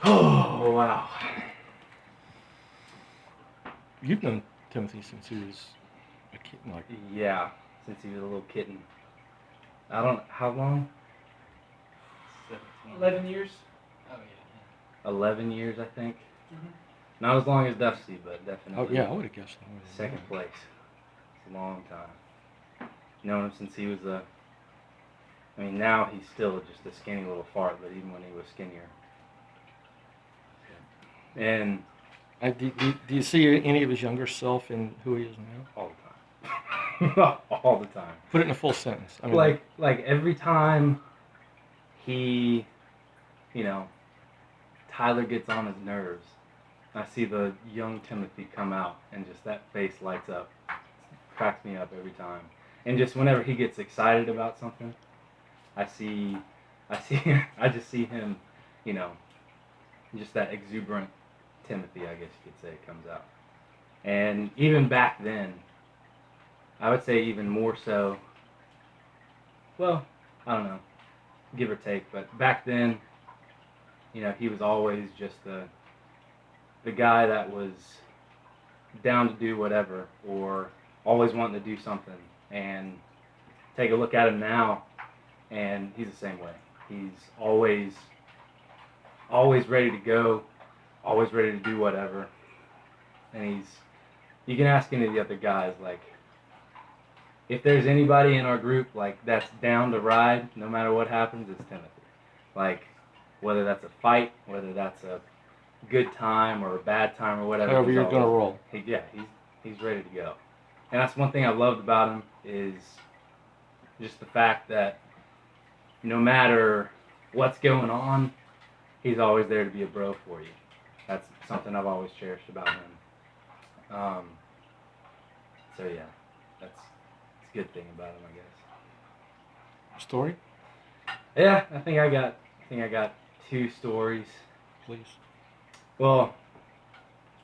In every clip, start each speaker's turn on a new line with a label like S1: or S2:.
S1: Oh, wow.
S2: You've known Timothy since he was a kid, like
S1: Yeah, since he was a little kitten. I don't. How long?
S3: 11 years.
S4: Oh yeah.
S1: 11 years, I think.
S3: Mm-hmm.
S1: Not as long as Dusty, but
S2: oh
S1: definitely
S2: yeah, I would have guessed that.
S1: second place. It's a long time. Known him since he was a. I mean, now he's still just a skinny little fart, but even when he was skinnier. And
S2: Do you see any of his younger self in who he is now?
S1: all the time. All the time.
S2: Put it in a full sentence. I mean,
S1: like every time he, Tyler gets on his nerves, I see the young Timothy come out, and just that face lights up. Cracks me up every time. And just whenever he gets excited about something, I just see him, just that exuberant Timothy, I guess you could say, comes out. And even back then, I would say even more so. Well, I don't know, give or take, but back then, he was always just the guy that was down to do whatever, or always wanting to do something. And take a look at him now, and he's the same way. He's always ready to go, always ready to do whatever. And you can ask any of the other guys, like, if there's anybody in our group like that's down to ride, no matter what happens, it's Timothy. Like, whether that's a fight, whether that's a good time or a bad time or whatever.
S2: however you're gonna roll.
S1: He's ready to go. And that's one thing I loved about him, is just the fact that no matter what's going on, he's always there to be a bro for you. That's something I've always cherished about him. So yeah, that's a good thing about him, I guess.
S2: Story,
S1: Yeah, I think I got 2 stories.
S2: please.
S1: Well,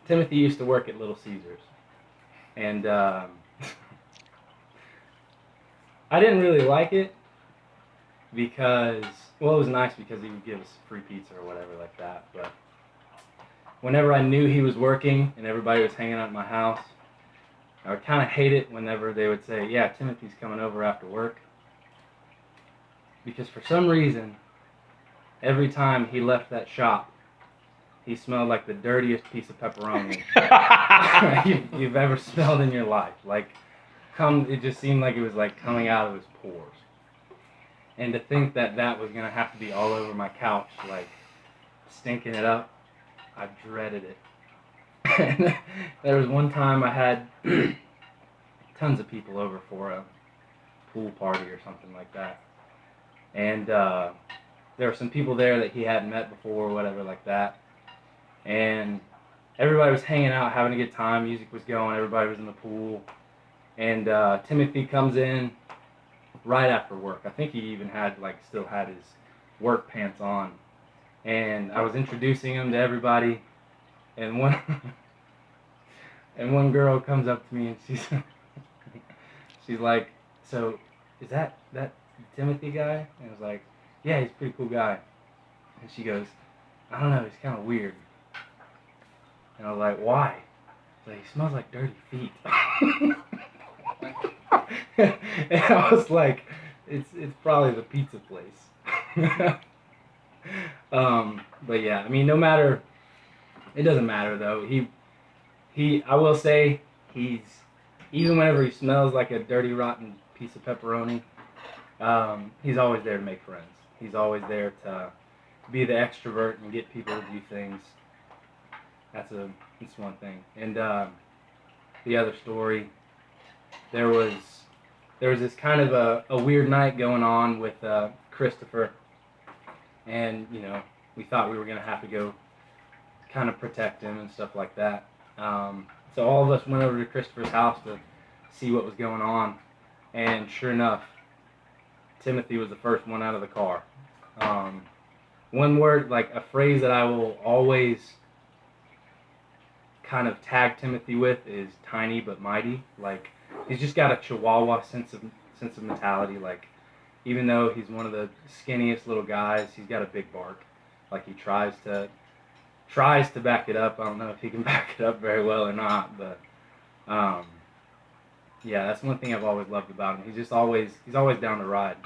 S1: Timothy used to work at Little Caesars, and I didn't really like it because, well, it was nice because he would give us free pizza or whatever like that, but whenever I knew he was working and everybody was hanging out at my house, I would kind of hate it whenever they would say, yeah, Timothy's coming over after work, because for some reason, every time he left that shop, he smelled like the dirtiest piece of pepperoni you've ever smelled in your life. Like, it just seemed like it was like coming out of his pores. And to think that was gonna have to be all over my couch, like stinking it up, I dreaded it. And there was one time I had tons of people over for a pool party or something like that, and there were some people there that he hadn't met before or whatever like that. And everybody was hanging out, having a good time. Music was going. Everybody was in the pool. And Timothy comes in right after work. I think he even still had his work pants on. And I was introducing him to everybody. And one girl comes up to me and she's like, "So, is that Timothy guy?" And I was like, "Yeah, he's a pretty cool guy." And she goes, "I don't know, he's kind of weird." And I was like, "Why?" She's like, "He smells like dirty feet." And I was like, it's probably the pizza place. But yeah, I mean, it doesn't matter though. I will say, even whenever he smells like a dirty, rotten piece of pepperoni, he's always there to make friends. He's always there to be the extrovert and get people to do things. That's one thing. And the other story, there was this kind of a weird night going on with Christopher, and we thought we were gonna have to go kind of protect him and stuff like that. So all of us went over to Christopher's house to see what was going on, and sure enough, Timothy was the first one out of the car. One word, like a phrase that I will always kind of tag Timothy with, is tiny but mighty. Like, he's just got a Chihuahua sense of mentality. Like, even though he's one of the skinniest little guys, he's got a big bark. Like, he tries to tries to back it up. I don't know if he can back it up very well or not, but yeah, that's one thing I've always loved about him. He's always down to ride,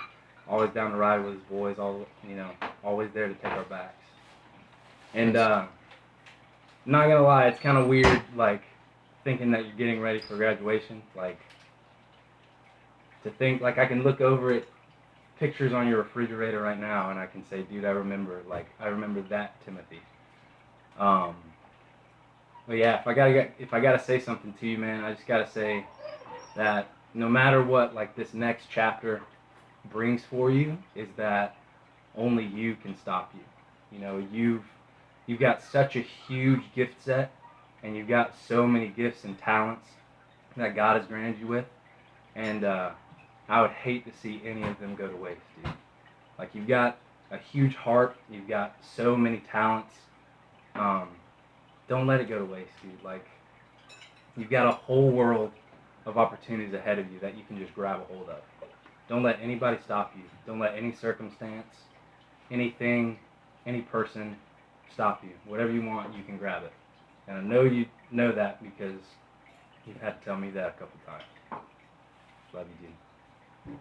S1: always down to ride with his boys. Always there to take our backs. And not gonna lie, it's kind of weird, like thinking that you're getting ready for graduation, like to think like I can look over at pictures on your refrigerator right now and I can say, dude, I remember that Timothy. Um, but yeah, if I gotta say something to you, man, I just gotta say that no matter what, like this next chapter brings for you, is that only you can stop you. You know, you've got such a huge gift set, and you've got so many gifts and talents that God has granted you with, and I would hate to see any of them go to waste, dude. Like you've got a huge heart, you've got so many talents. Don't let it go to waste, dude. Like you've got a whole world of opportunities ahead of you that you can just grab a hold of. Don't let anybody stop you. Don't let any circumstance, anything, any person stop you. Whatever you want, you can grab it. And I know you know that because you've had to tell me that a couple times. Love you, dude.